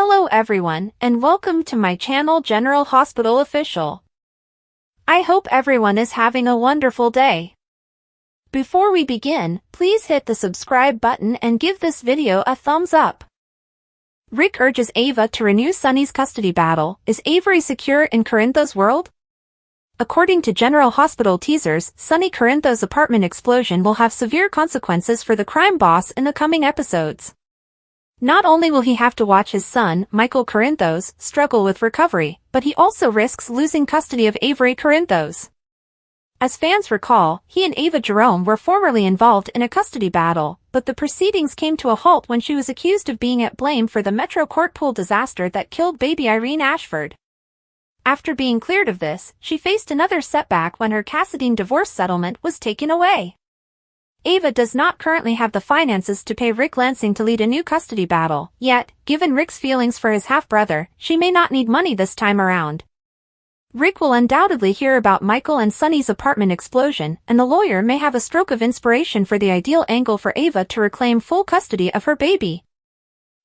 Hello everyone, and welcome to my channel General Hospital Official. I hope everyone is having a wonderful day. Before we begin, please hit the subscribe button and give this video a thumbs up. Rick urges Ava to renew Sonny's custody battle. Is Avery secure in Corinthos' world? According to General Hospital teasers, Sonny Corinthos' apartment explosion will have severe consequences for the crime boss in the coming episodes. Not only will he have to watch his son, Michael Corinthos, struggle with recovery, but he also risks losing custody of Avery Corinthos. As fans recall, he and Ava Jerome were formerly involved in a custody battle, but the proceedings came to a halt when she was accused of being at blame for the Metro Court pool disaster that killed baby Irene Ashford. After being cleared of this, she faced another setback when her Cassadine divorce settlement was taken away. Ava does not currently have the finances to pay Rick Lansing to lead a new custody battle, yet, given Rick's feelings for his half-brother, she may not need money this time around. Rick will undoubtedly hear about Michael and Sonny's apartment explosion, and the lawyer may have a stroke of inspiration for the ideal angle for Ava to reclaim full custody of her baby.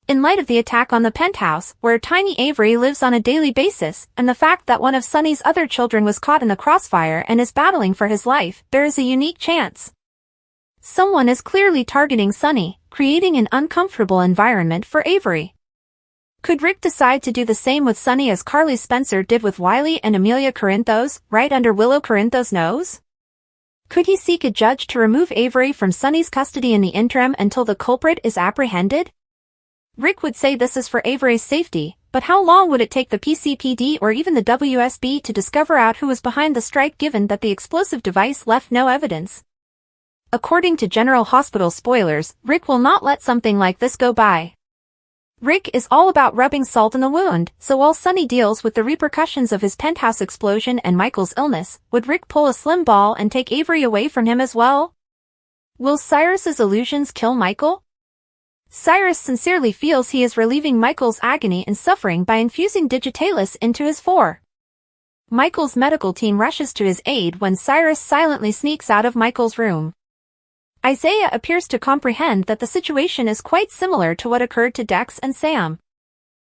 In light of the attack on the penthouse, where tiny Avery lives on a daily basis, and the fact that one of Sonny's other children was caught in the crossfire and is battling for his life, there is a unique chance. Someone is clearly targeting Sonny, creating an uncomfortable environment for Avery. Could Rick decide to do the same with Sonny as Carly Spencer did with Wiley and Amelia Corinthos, right under Willow Corinthos' nose? Could he seek a judge to remove Avery from Sonny's custody in the interim until the culprit is apprehended? Rick would say this is for Avery's safety, but how long would it take the PCPD or even the WSB to discover out who was behind the strike given that the explosive device left no evidence? According to General Hospital spoilers, Rick will not let something like this go by. Rick is all about rubbing salt in the wound, so while Sonny deals with the repercussions of his penthouse explosion and Michael's illness, would Rick pull a slim ball and take Avery away from him as well? Will Cyrus's illusions kill Michael? Cyrus sincerely feels he is relieving Michael's agony and suffering by infusing digitalis into his fore. Michael's medical team rushes to his aid when Cyrus silently sneaks out of Michael's room. Isaiah appears to comprehend that the situation is quite similar to what occurred to Dex and Sam.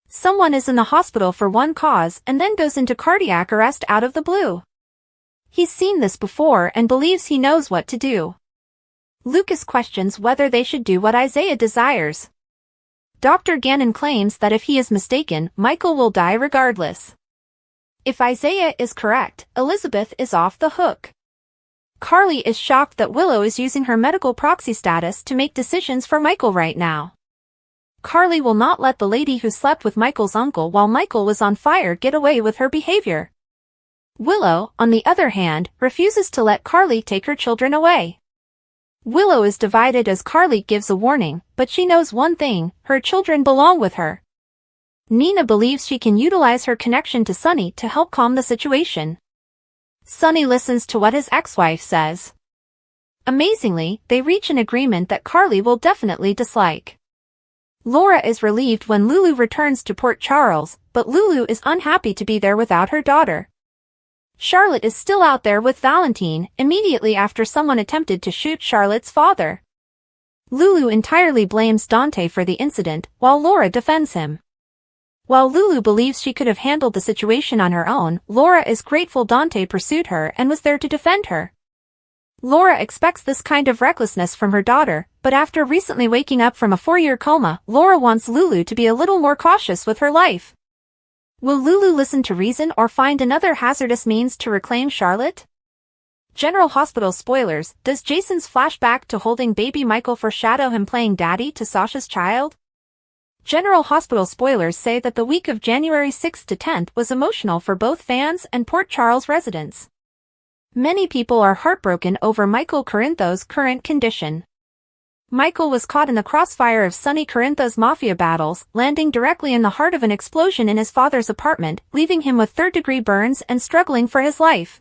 Someone is in the hospital for one cause and then goes into cardiac arrest out of the blue. He's seen this before and believes he knows what to do. Lucas questions whether they should do what Isaiah desires. Dr. Gannon claims that if he is mistaken, Michael will die regardless. If Isaiah is correct, Elizabeth is off the hook. Carly is shocked that Willow is using her medical proxy status to make decisions for Michael right now. Carly will not let the lady who slept with Michael's uncle while Michael was on fire get away with her behavior. Willow, on the other hand, refuses to let Carly take her children away. Willow is divided as Carly gives a warning, but she knows one thing: her children belong with her. Nina believes she can utilize her connection to Sonny to help calm the situation. Sonny listens to what his ex-wife says. Amazingly, they reach an agreement that Carly will definitely dislike. Laura is relieved when Lulu returns to Port Charles, but Lulu is unhappy to be there without her daughter. Charlotte is still out there with Valentine, immediately after someone attempted to shoot Charlotte's father. Lulu entirely blames Dante for the incident, while Laura defends him. While Lulu believes she could have handled the situation on her own, Laura is grateful Dante pursued her and was there to defend her. Laura expects this kind of recklessness from her daughter, but after recently waking up from a 4-year coma, Laura wants Lulu to be a little more cautious with her life. Will Lulu listen to reason or find another hazardous means to reclaim Charlotte? General Hospital spoilers: does Jason's flashback to holding baby Michael foreshadow him playing daddy to Sasha's child? General Hospital spoilers say that the week of January 6th to 10th was emotional for both fans and Port Charles residents. Many people are heartbroken over Michael Corinthos' current condition. Michael was caught in the crossfire of Sonny Corinthos' mafia battles, landing directly in the heart of an explosion in his father's apartment, leaving him with third-degree burns and struggling for his life.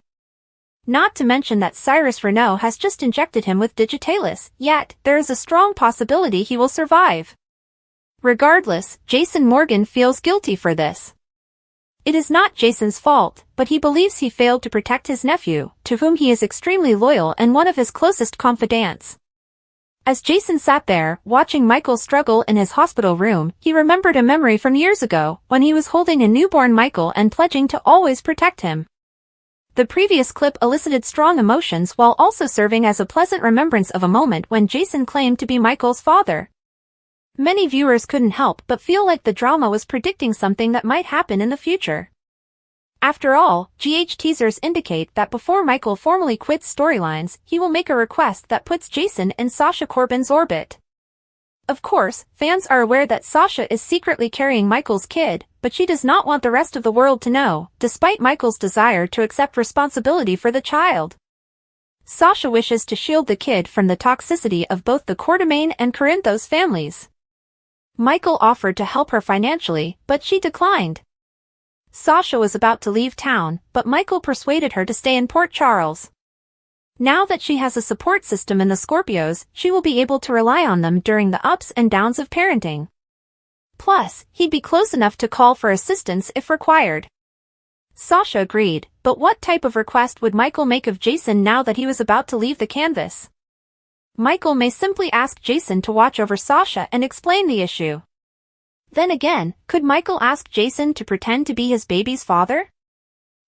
Not to mention that Cyrus Renaud has just injected him with digitalis, yet there is a strong possibility he will survive. Regardless, Jason Morgan feels guilty for this. It is not Jason's fault, but he believes he failed to protect his nephew, to whom he is extremely loyal and one of his closest confidants. As Jason sat there, watching Michael struggle in his hospital room, he remembered a memory from years ago, when he was holding a newborn Michael and pledging to always protect him. The previous clip elicited strong emotions while also serving as a pleasant remembrance of a moment when Jason claimed to be Michael's father. Many viewers couldn't help but feel like the drama was predicting something that might happen in the future. After all, GH teasers indicate that before Michael formally quits storylines, he will make a request that puts Jason in Sasha Corbin's orbit. Of course, fans are aware that Sasha is secretly carrying Michael's kid, but she does not want the rest of the world to know, despite Michael's desire to accept responsibility for the child. Sasha wishes to shield the kid from the toxicity of both the Quartermaine and Corinthos families. Michael offered to help her financially, but she declined. Sasha was about to leave town, but Michael persuaded her to stay in Port Charles. Now that she has a support system in the Scorpios, she will be able to rely on them during the ups and downs of parenting. Plus, he'd be close enough to call for assistance if required. Sasha agreed, but what type of request would Michael make of Jason now that he was about to leave the canvas? Michael may simply ask Jason to watch over Sasha and explain the issue. Then again, could Michael ask Jason to pretend to be his baby's father?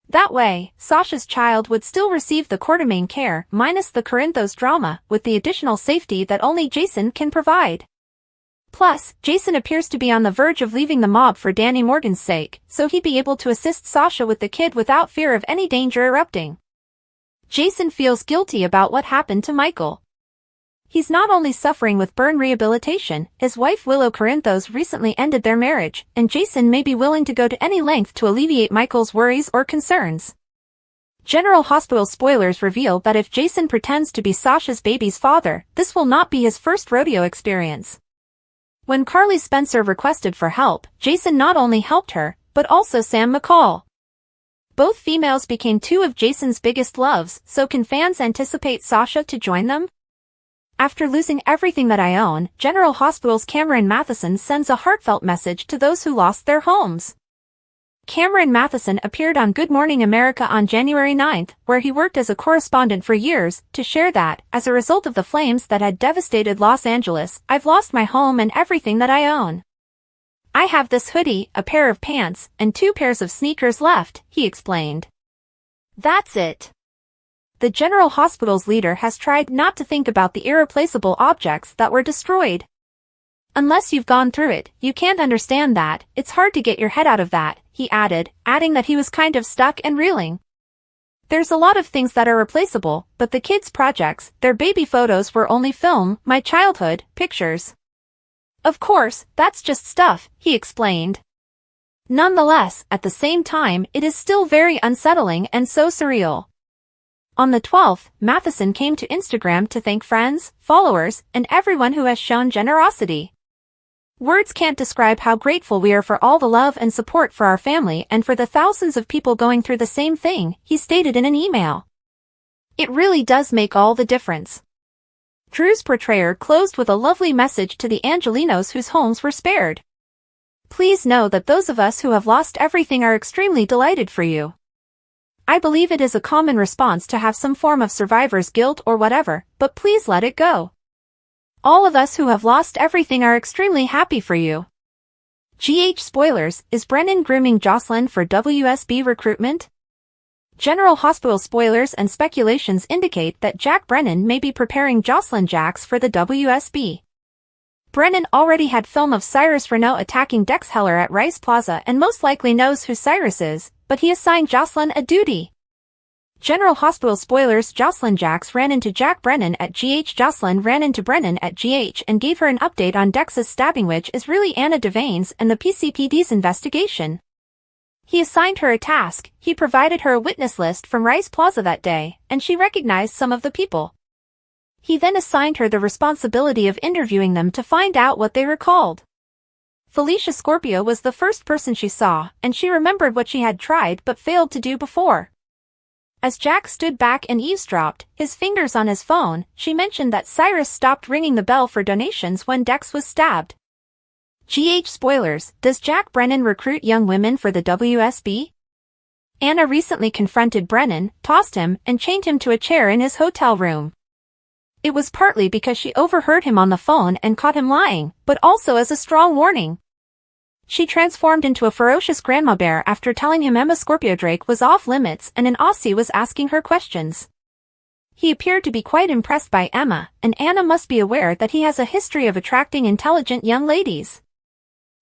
That way, Sasha's child would still receive the Quartermaine care minus the Corinthos drama, with the additional safety that only Jason can provide. Plus, Jason appears to be on the verge of leaving the mob for Danny Morgan's sake, so he'd be able to assist Sasha with the kid without fear of any danger erupting. Jason feels guilty about what happened to Michael. He's not only suffering with burn rehabilitation, his wife Willow Corinthos recently ended their marriage, and Jason may be willing to go to any length to alleviate Michael's worries or concerns. General Hospital spoilers reveal that if Jason pretends to be Sasha's baby's father, this will not be his first rodeo experience. When Carly Spencer requested for help, Jason not only helped her, but also Sam McCall. Both females became two of Jason's biggest loves, so can fans anticipate Sasha to join them? After losing everything that I own, General Hospital's Cameron Matheson sends a heartfelt message to those who lost their homes. Cameron Matheson appeared on Good Morning America on January 9th, where he worked as a correspondent for years, to share that, as a result of the flames that had devastated Los Angeles, I've lost my home and everything that I own. I have this hoodie, a pair of pants, and 2 pairs of sneakers left, he explained. That's it. The General Hospital's leader has tried not to think about the irreplaceable objects that were destroyed. Unless you've gone through it, you can't understand that, it's hard to get your head out of that, he added, adding that he was kind of stuck and reeling. There's a lot of things that are replaceable, but the kids' projects, their baby photos were only film, my childhood, pictures. Of course, that's just stuff, he explained. Nonetheless, at the same time, it is still very unsettling and so surreal. On the 12th, Matheson came to Instagram to thank friends, followers, and everyone who has shown generosity. Words can't describe how grateful we are for all the love and support for our family and for the thousands of people going through the same thing, he stated in an email. It really does make all the difference. Drew's portrayer closed with a lovely message to the Angelinos whose homes were spared. Please know that those of us who have lost everything are extremely delighted for you. I believe it is a common response to have some form of survivor's guilt or whatever, but please let it go. All of us who have lost everything are extremely happy for you. GH spoilers, is Brennan grooming Jocelyn for WSB recruitment? General Hospital spoilers and speculations indicate that Jack Brennan may be preparing Jocelyn Jacks for the WSB. Brennan already had film of Cyrus Renault attacking Dex Heller at Rice Plaza and most likely knows who Cyrus is, but he assigned Jocelyn a duty. General Hospital spoilers, Jocelyn Jacks ran into Jack Brennan at GH. Jocelyn ran into Brennan at GH and gave her an update on Dex's stabbing, which is really Anna Devane's and the PCPD's investigation. He assigned her a task, he provided her a witness list from Rice Plaza that day, and she recognized some of the people. He then assigned her the responsibility of interviewing them to find out what they recalled. Felicia Scorpio was the first person she saw, and she remembered what she had tried but failed to do before. As Jack stood back and eavesdropped, his fingers on his phone, she mentioned that Cyrus stopped ringing the bell for donations when Dex was stabbed. GH spoilers, does Jack Brennan recruit young women for the WSB? Anna recently confronted Brennan, tossed him, and chained him to a chair in his hotel room. It was partly because she overheard him on the phone and caught him lying, but also as a strong warning. She transformed into a ferocious grandma bear after telling him Emma Scorpio Drake was off limits and an Aussie was asking her questions. He appeared to be quite impressed by Emma, and Anna must be aware that he has a history of attracting intelligent young ladies.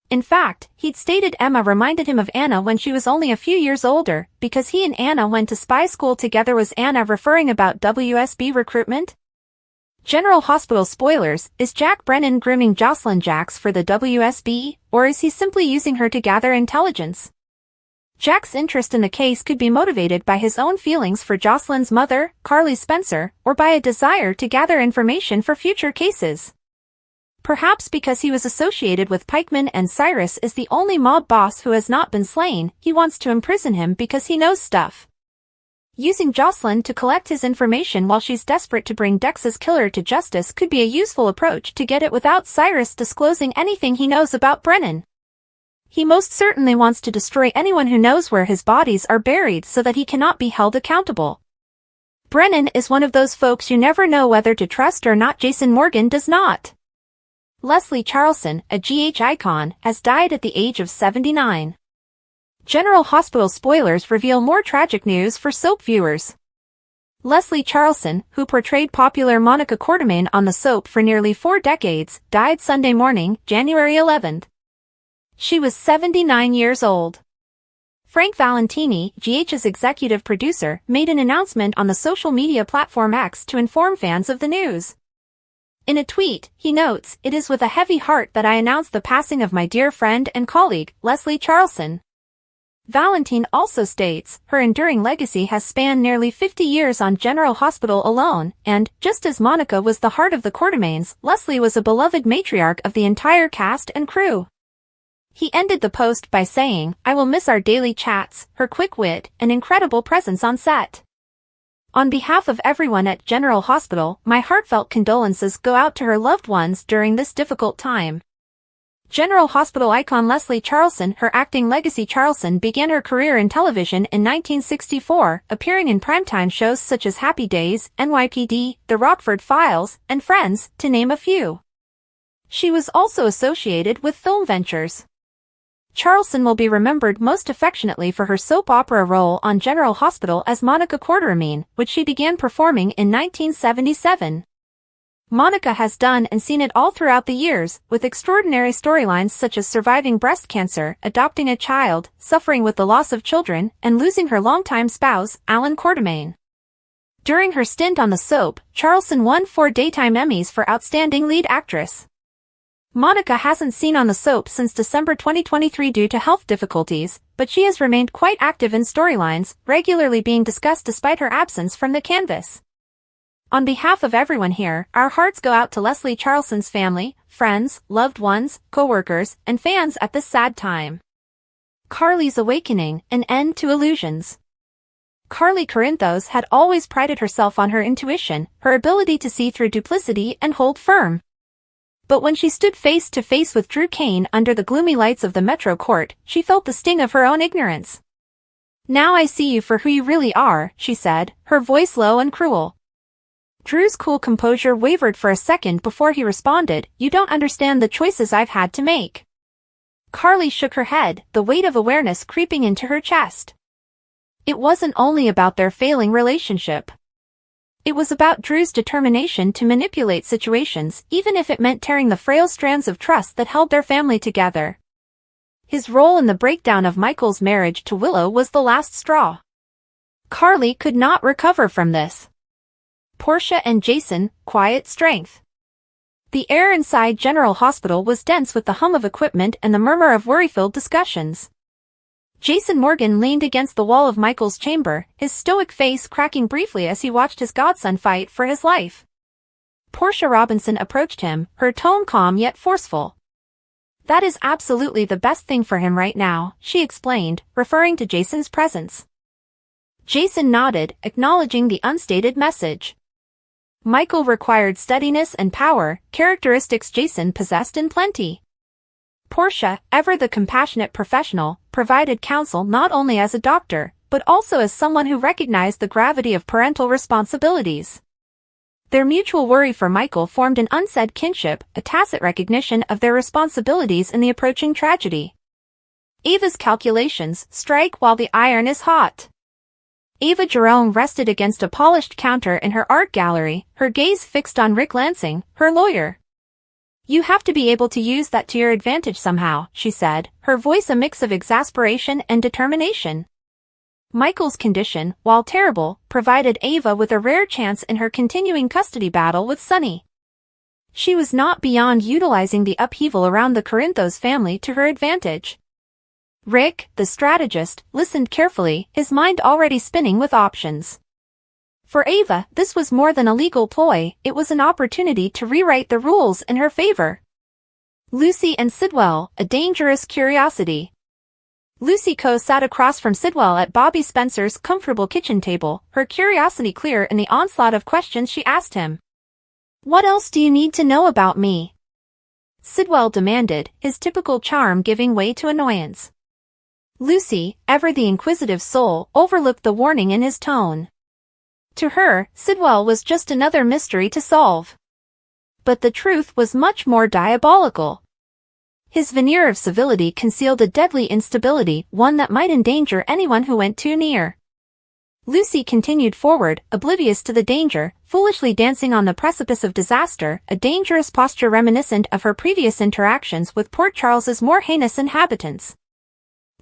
In fact, he'd stated Emma reminded him of Anna when she was only a few years older, because he and Anna went to spy school together. Was Anna referring about WSB recruitment? General Hospital spoilers, is Jack Brennan grooming Jocelyn Jacks for the WSB, or is he simply using her to gather intelligence? Jack's interest in the case could be motivated by his own feelings for Jocelyn's mother, Carly Spencer, or by a desire to gather information for future cases. Perhaps because he was associated with Pikeman and Cyrus is the only mob boss who has not been slain, he wants to imprison him because he knows stuff. Using Jocelyn to collect his information while she's desperate to bring Dex's killer to justice could be a useful approach to get it without Cyrus disclosing anything he knows about Brennan. He most certainly wants to destroy anyone who knows where his bodies are buried so that he cannot be held accountable. Brennan is one of those folks you never know whether to trust or not. Jason Morgan does not. Leslie Charleson, a GH icon, has died at the age of 79. General Hospital spoilers reveal more tragic news for soap viewers. Leslie Charleson, who portrayed popular Monica Quartermain on the soap for nearly 4 decades, died Sunday morning, January 11th. She was 79 years old. Frank Valentini, GH's executive producer, made an announcement on the social media platform X to inform fans of the news. In a tweet, he notes, "It is with a heavy heart that I announce the passing of my dear friend and colleague, Leslie Charleson." Valentine also states, her enduring legacy has spanned nearly 50 years on General Hospital alone, and, just as Monica was the heart of the Quartermains, Leslie was a beloved matriarch of the entire cast and crew. He ended the post by saying, "I will miss our daily chats, her quick wit, and incredible presence on set. On behalf of everyone at General Hospital, my heartfelt condolences go out to her loved ones during this difficult time." General Hospital icon Leslie Charleson, her acting legacy. Charleson began her career in television in 1964, appearing in primetime shows such as Happy Days, NYPD, The Rockford Files, and Friends, to name a few. She was also associated with film ventures. Charleson will be remembered most affectionately for her soap opera role on General Hospital as Monica Quartermain, which she began performing in 1977. Monica has done and seen it all throughout the years, with extraordinary storylines such as surviving breast cancer, adopting a child, suffering with the loss of children, and losing her longtime spouse, Alan Quartermain. During her stint on the soap, Charleson won 4 Daytime Emmys for Outstanding Lead Actress. Monica hasn't seen on the soap since December 2023 due to health difficulties, but she has remained quite active in storylines, regularly being discussed despite her absence from the canvas. On behalf of everyone here, our hearts go out to Leslie Charleson's family, friends, loved ones, co-workers, and fans at this sad time. Carly's awakening, an end to illusions. Carly Corinthos had always prided herself on her intuition, her ability to see through duplicity and hold firm. But when she stood face to face with Drew Kane under the gloomy lights of the Metro Court, she felt the sting of her own ignorance. "Now I see you for who you really are," she said, her voice low and cruel. Drew's cool composure wavered for a second before he responded, "You don't understand the choices I've had to make." Carly shook her head, the weight of awareness creeping into her chest. It wasn't only about their failing relationship. It was about Drew's determination to manipulate situations, even if it meant tearing the frail strands of trust that held their family together. His role in the breakdown of Michael's marriage to Willow was the last straw. Carly could not recover from this. Portia and Jason, quiet strength. The air inside General Hospital was dense with the hum of equipment and the murmur of worry-filled discussions. Jason Morgan leaned against the wall of Michael's chamber, his stoic face cracking briefly as he watched his godson fight for his life. Portia Robinson approached him, her tone calm yet forceful. "That is absolutely the best thing for him right now," she explained, referring to Jason's presence. Jason nodded, acknowledging the unstated message. Michael required steadiness and power, characteristics Jason possessed in plenty. Portia, ever the compassionate professional, provided counsel not only as a doctor, but also as someone who recognized the gravity of parental responsibilities. Their mutual worry for Michael formed an unsaid kinship, a tacit recognition of their responsibilities in the approaching tragedy. Ava's calculations strike while the iron is hot. Ava Jerome rested against a polished counter in her art gallery, her gaze fixed on Rick Lansing, her lawyer. "You have to be able to use that to your advantage somehow," she said, her voice a mix of exasperation and determination. Michael's condition, while terrible, provided Ava with a rare chance in her continuing custody battle with Sonny. She was not beyond utilizing the upheaval around the Corinthos family to her advantage. Rick, the strategist, listened carefully, his mind already spinning with options. For Ava, this was more than a legal ploy, it was an opportunity to rewrite the rules in her favor. Lucy and Sidwell, a dangerous curiosity. Lucy Coe sat across from Sidwell at Bobby Spencer's comfortable kitchen table, her curiosity clear in the onslaught of questions she asked him. "What else do you need to know about me?" Sidwell demanded, his typical charm giving way to annoyance. Lucy, ever the inquisitive soul, overlooked the warning in his tone. To her, Sidwell was just another mystery to solve. But the truth was much more diabolical. His veneer of civility concealed a deadly instability, one that might endanger anyone who went too near. Lucy continued forward, oblivious to the danger, foolishly dancing on the precipice of disaster, a dangerous posture reminiscent of her previous interactions with Port Charles's more heinous inhabitants.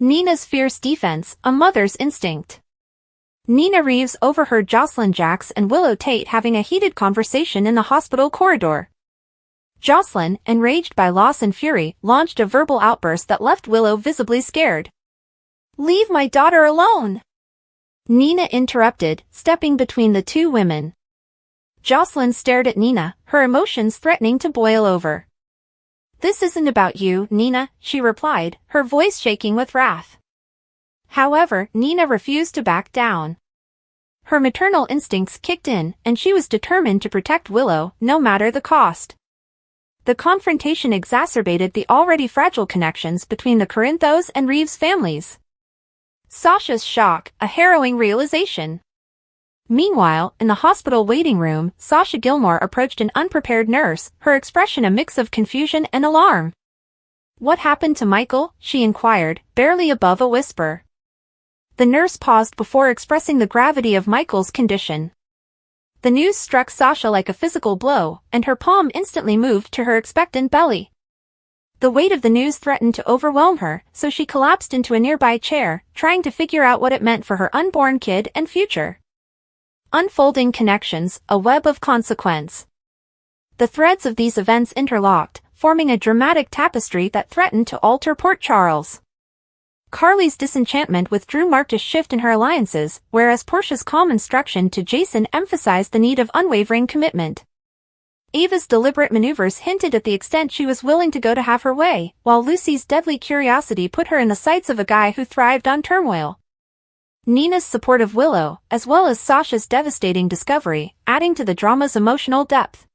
Nina's fierce defense, a mother's instinct. Nina Reeves overheard Jocelyn Jacks and Willow Tate having a heated conversation in the hospital corridor. Jocelyn, enraged by loss and fury, launched a verbal outburst that left Willow visibly scared. "Leave my daughter alone!" Nina interrupted, stepping between the two women. Jocelyn stared at Nina, her emotions threatening to boil over. "This isn't about you, Nina," she replied, her voice shaking with wrath. However, Nina refused to back down. Her maternal instincts kicked in, and she was determined to protect Willow, no matter the cost. The confrontation exacerbated the already fragile connections between the Corinthos and Reeves families. Sasha's shock, a harrowing realization. Meanwhile, in the hospital waiting room, Sasha Gilmore approached an unprepared nurse, her expression a mix of confusion and alarm. "What happened to Michael?" she inquired, barely above a whisper. The nurse paused before expressing the gravity of Michael's condition. The news struck Sasha like a physical blow, and her palm instantly moved to her expectant belly. The weight of the news threatened to overwhelm her, so she collapsed into a nearby chair, trying to figure out what it meant for her unborn kid and future. Unfolding connections, a web of consequence. The threads of these events interlocked, forming a dramatic tapestry that threatened to alter Port Charles. Carly's disenchantment with Drew marked a shift in her alliances, whereas Portia's calm instruction to Jason emphasized the need of unwavering commitment. Ava's deliberate maneuvers hinted at the extent she was willing to go to have her way, while Lucy's deadly curiosity put her in the sights of a guy who thrived on turmoil. Nina's support of Willow, as well as Sasha's devastating discovery, adding to the drama's emotional depth.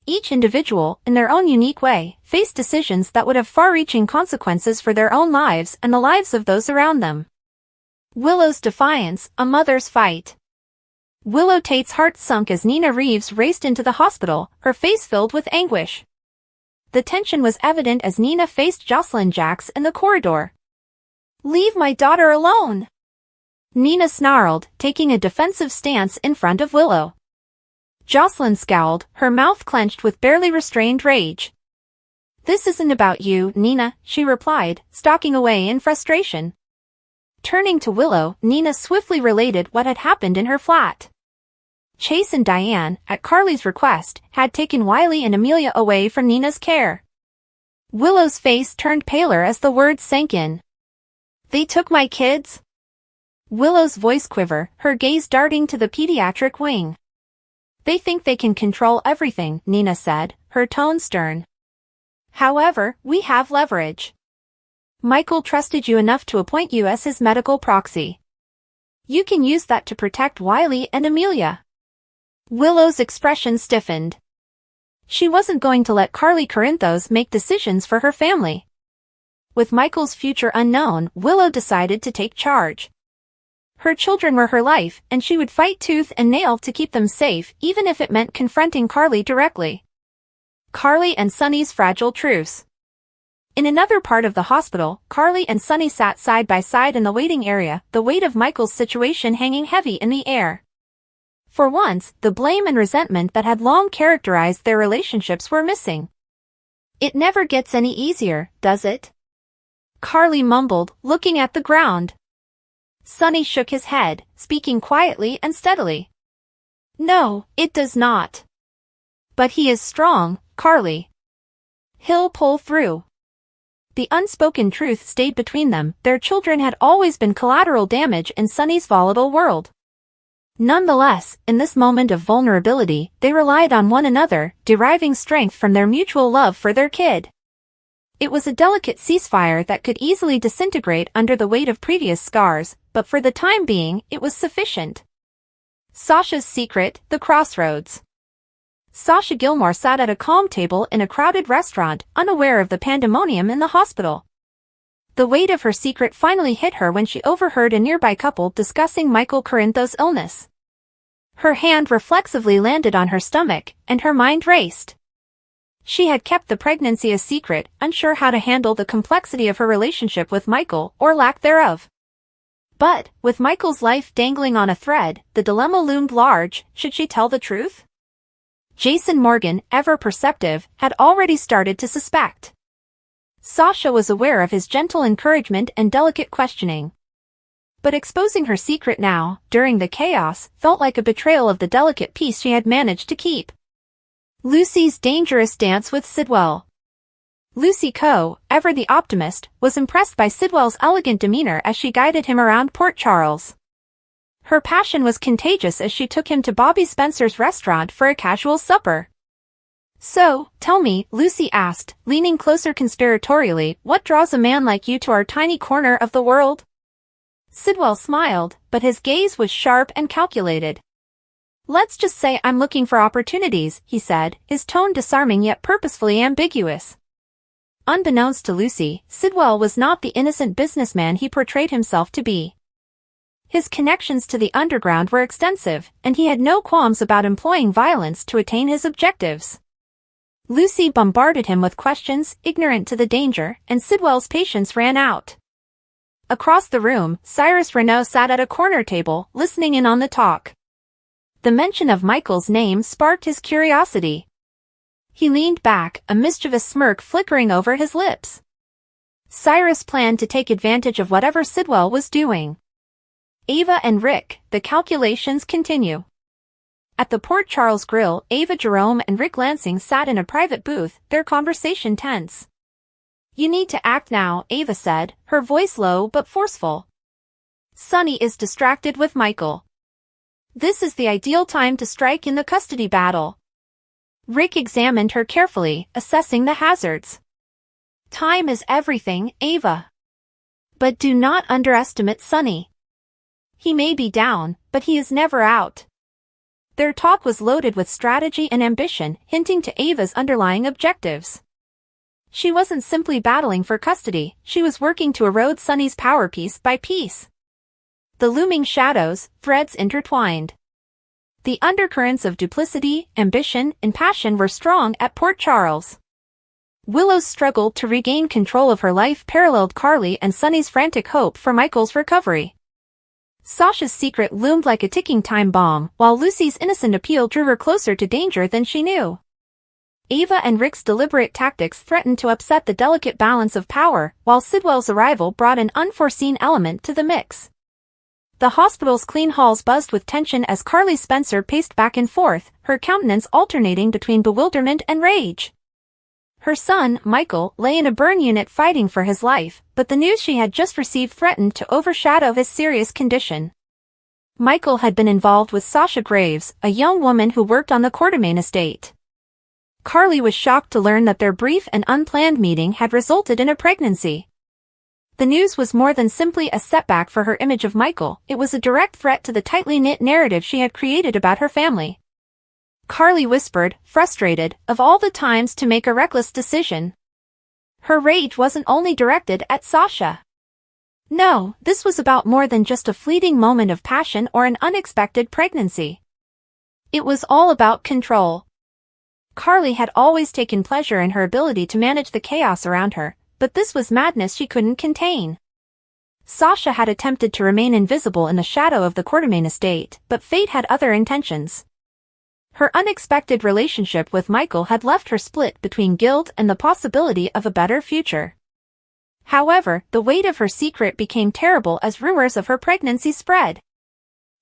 Each individual, in their own unique way, faced decisions that would have far-reaching consequences for their own lives and the lives of those around them. Willow's defiance, a mother's fight. Willow Tate's heart sunk as Nina Reeves raced into the hospital, her face filled with anguish. The tension was evident as Nina faced Jocelyn Jacks in the corridor. "Leave my daughter alone!" Nina snarled, taking a defensive stance in front of Willow. Jocelyn scowled, her mouth clenched with barely restrained rage. "This isn't about you, Nina," she replied, stalking away in frustration. Turning to Willow, Nina swiftly related what had happened in her flat. Chase and Diane, at Carly's request, had taken Wiley and Amelia away from Nina's care. Willow's face turned paler as the words sank in. "They took my kids?" Willow's voice quivered, her gaze darting to the pediatric wing. "They think they can control everything," Nina said, her tone stern. "However, we have leverage. Michael trusted you enough to appoint you as his medical proxy. You can use that to protect Wiley and Amelia." Willow's expression stiffened. She wasn't going to let Carly Corinthos make decisions for her family. With Michael's future unknown, Willow decided to take charge. Her children were her life, and she would fight tooth and nail to keep them safe, even if it meant confronting Carly directly. Carly and Sonny's fragile truce. In another part of the hospital, Carly and Sonny sat side by side in the waiting area, the weight of Michael's situation hanging heavy in the air. For once, the blame and resentment that had long characterized their relationships were missing. "It never gets any easier, does it?" Carly mumbled, looking at the ground. Sonny shook his head, speaking quietly and steadily. "No, it does not. But he is strong, Carly. He'll pull through." The unspoken truth stayed between them. Their children had always been collateral damage in Sonny's volatile world. Nonetheless, in this moment of vulnerability, they relied on one another, deriving strength from their mutual love for their kid. It was a delicate ceasefire that could easily disintegrate under the weight of previous scars, but for the time being, it was sufficient. Sasha's secret, the crossroads. Sasha Gilmore sat at a calm table in a crowded restaurant, unaware of the pandemonium in the hospital. The weight of her secret finally hit her when she overheard a nearby couple discussing Michael Corinthos' illness. Her hand reflexively landed on her stomach, and her mind raced. She had kept the pregnancy a secret, unsure how to handle the complexity of her relationship with Michael, or lack thereof. But, with Michael's life dangling on a thread, the dilemma loomed large. Should she tell the truth? Jason Morgan, ever perceptive, had already started to suspect. Sasha was aware of his gentle encouragement and delicate questioning. But exposing her secret now, during the chaos, felt like a betrayal of the delicate peace she had managed to keep. Lucy's dangerous dance with Sidwell. Lucy Coe, ever the optimist, was impressed by Sidwell's elegant demeanor as she guided him around Port Charles. Her passion was contagious as she took him to Bobby Spencer's restaurant for a casual supper. "So, tell me," Lucy asked, leaning closer conspiratorially, "what draws a man like you to our tiny corner of the world?" Sidwell smiled, but his gaze was sharp and calculated. "Let's just say I'm looking for opportunities," he said, his tone disarming yet purposefully ambiguous. Unbeknownst to Lucy, Sidwell was not the innocent businessman he portrayed himself to be. His connections to the underground were extensive, and he had no qualms about employing violence to attain his objectives. Lucy bombarded him with questions, ignorant to the danger, and Sidwell's patience ran out. Across the room, Cyrus Renaud sat at a corner table, listening in on the talk. The mention of Michael's name sparked his curiosity. He leaned back, a mischievous smirk flickering over his lips. Cyrus planned to take advantage of whatever Sidwell was doing. Ava and Rick, the calculations continue. At the Port Charles Grill, Ava Jerome and Rick Lansing sat in a private booth, their conversation tense. "You need to act now," Ava said, her voice low but forceful. "Sonny is distracted with Michael. This is the ideal time to strike in the custody battle." Rick examined her carefully, assessing the hazards. "Time is everything, Ava. But do not underestimate Sonny. He may be down, but he is never out." Their talk was loaded with strategy and ambition, hinting to Ava's underlying objectives. She wasn't simply battling for custody, she was working to erode Sonny's power piece by piece. The looming shadows, threads intertwined. The undercurrents of duplicity, ambition, and passion were strong at Port Charles. Willow's struggle to regain control of her life paralleled Carly and Sonny's frantic hope for Michael's recovery. Sasha's secret loomed like a ticking time bomb, while Lucy's innocent appeal drew her closer to danger than she knew. Ava and Rick's deliberate tactics threatened to upset the delicate balance of power, while Sidwell's arrival brought an unforeseen element to the mix. The hospital's clean halls buzzed with tension as Carly Spencer paced back and forth, her countenance alternating between bewilderment and rage. Her son, Michael, lay in a burn unit fighting for his life, but the news she had just received threatened to overshadow his serious condition. Michael had been involved with Sasha Graves, a young woman who worked on the Quartermain estate. Carly was shocked to learn that their brief and unplanned meeting had resulted in a pregnancy. The news was more than simply a setback for her image of Michael, it was a direct threat to the tightly knit narrative she had created about her family. Carly whispered, frustrated, of all the times to make a reckless decision. Her rage wasn't only directed at Sasha. No, this was about more than just a fleeting moment of passion or an unexpected pregnancy. It was all about control. Carly had always taken pleasure in her ability to manage the chaos around her, but this was madness she couldn't contain. Sasha had attempted to remain invisible in the shadow of the Quartermain estate, but fate had other intentions. Her unexpected relationship with Michael had left her split between guilt and the possibility of a better future. However, the weight of her secret became terrible as rumors of her pregnancy spread.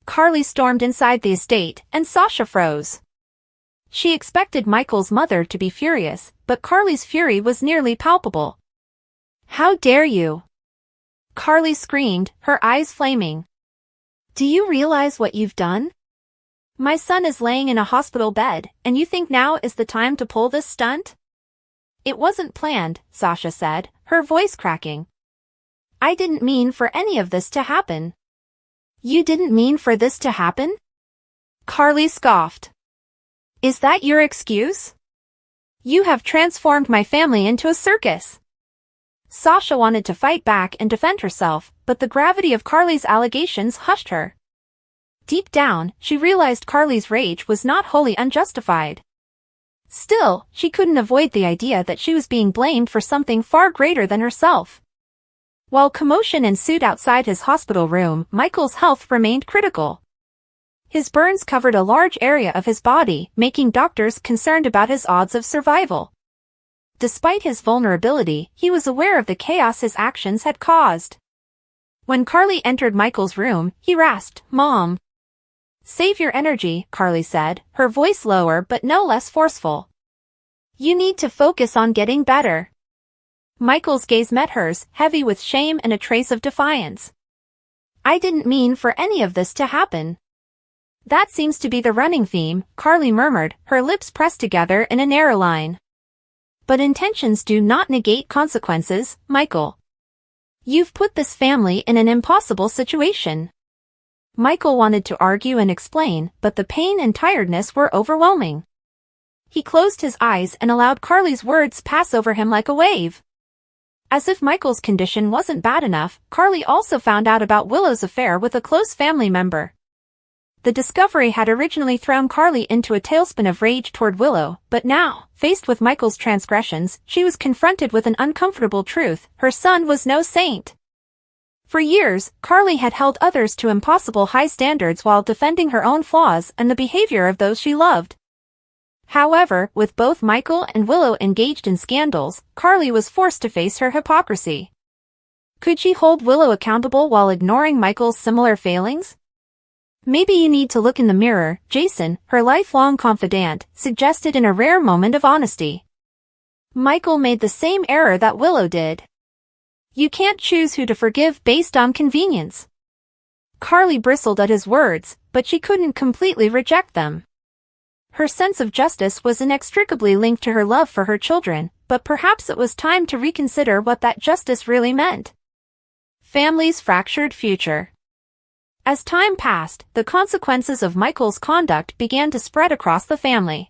Carly stormed inside the estate, and Sasha froze. She expected Michael's mother to be furious, but Carly's fury was nearly palpable. "How dare you!" Carly screamed, her eyes flaming. "Do you realize what you've done? My son is laying in a hospital bed, and you think now is the time to pull this stunt?" "It wasn't planned," Sasha said, her voice cracking. "I didn't mean for any of this to happen." "You didn't mean for this to happen?" Carly scoffed. "Is that your excuse? You have transformed my family into a circus." Sasha wanted to fight back and defend herself, but the gravity of Carly's allegations hushed her. Deep down, she realized Carly's rage was not wholly unjustified. Still, she couldn't avoid the idea that she was being blamed for something far greater than herself. While commotion ensued outside his hospital room, Michael's health remained critical. His burns covered a large area of his body, making doctors concerned about his odds of survival. Despite his vulnerability, he was aware of the chaos his actions had caused. When Carly entered Michael's room, he rasped, "Mom." "Save your energy," Carly said, her voice lower but no less forceful. "You need to focus on getting better." Michael's gaze met hers, heavy with shame and a trace of defiance. "I didn't mean for any of this to happen." "That seems to be the running theme," Carly murmured, her lips pressed together in a narrow line. "But intentions do not negate consequences, Michael. You've put this family in an impossible situation." Michael wanted to argue and explain, but the pain and tiredness were overwhelming. He closed his eyes and allowed Carly's words pass over him like a wave. As if Michael's condition wasn't bad enough, Carly also found out about Willow's affair with a close family member. The discovery had originally thrown Carly into a tailspin of rage toward Willow, but now, faced with Michael's transgressions, she was confronted with an uncomfortable truth: her son was no saint. For years, Carly had held others to impossible high standards while defending her own flaws and the behavior of those she loved. However, with both Michael and Willow engaged in scandals, Carly was forced to face her hypocrisy. Could she hold Willow accountable while ignoring Michael's similar failings? "Maybe you need to look in the mirror," Jason, her lifelong confidant, suggested in a rare moment of honesty. Michael made the same error that Willow did. You can't choose who to forgive based on convenience. Carly bristled at his words, but she couldn't completely reject them. Her sense of justice was inextricably linked to her love for her children, but perhaps it was time to reconsider what that justice really meant. Family's fractured future. As time passed, the consequences of Michael's conduct began to spread across the family.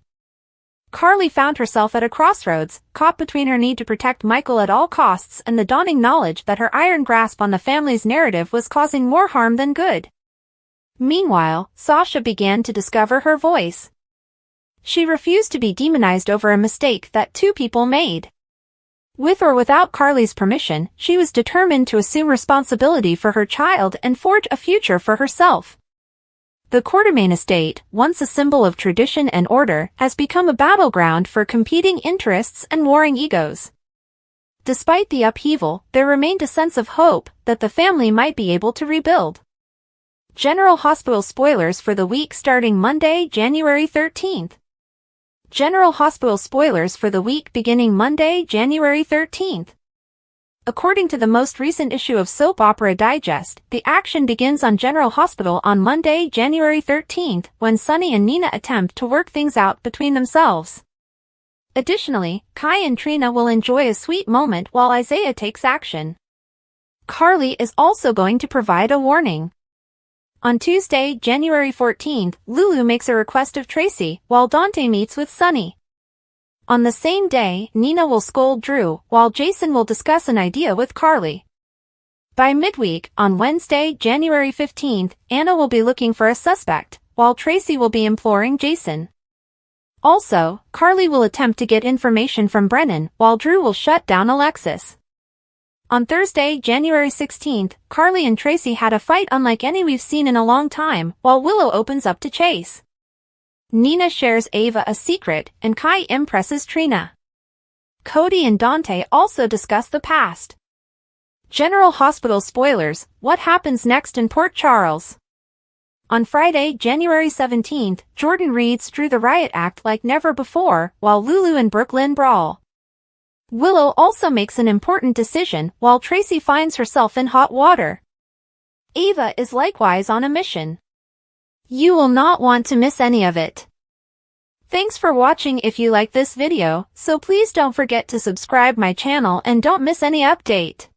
Carly found herself at a crossroads, caught between her need to protect Michael at all costs and the dawning knowledge that her iron grasp on the family's narrative was causing more harm than good. Meanwhile, Sasha began to discover her voice. She refused to be demonized over a mistake that two people made. With or without Carly's permission, she was determined to assume responsibility for her child and forge a future for herself. The Quartermain estate, once a symbol of tradition and order, has become a battleground for competing interests and warring egos. Despite the upheaval, there remained a sense of hope that the family might be able to rebuild. General Hospital spoilers for the week starting Monday, January 13th. General Hospital spoilers for the week beginning Monday, January 13th. According to the most recent issue of Soap Opera Digest, the action begins on General Hospital on Monday, January 13th, when Sonny and Nina attempt to work things out between themselves. Additionally, Kai and Trina will enjoy a sweet moment while Isaiah takes action. Carly is also going to provide a warning. On Tuesday, January 14th, Lulu makes a request of Tracy, while Dante meets with Sonny. On the same day, Nina will scold Drew, while Jason will discuss an idea with Carly. By midweek, on Wednesday, January 15th, Anna will be looking for a suspect, while Tracy will be imploring Jason. Also, Carly will attempt to get information from Brennan, while Drew will shut down Alexis. On Thursday, January 16th, Carly and Tracy had a fight unlike any we've seen in a long time, while Willow opens up to Chase. Nina shares Ava a secret, and Kai impresses Trina. Cody and Dante also discuss the past. General Hospital spoilers, what happens next in Port Charles? On Friday, January 17th, Jordan reads through the riot act like never before, while Lulu and Brooklyn brawl. Willow also makes an important decision, while Tracy finds herself in hot water. Ava is likewise on a mission. You will not want to miss any of it. Thanks for watching. If you like this video, so please don't forget to subscribe my channel and don't miss any update.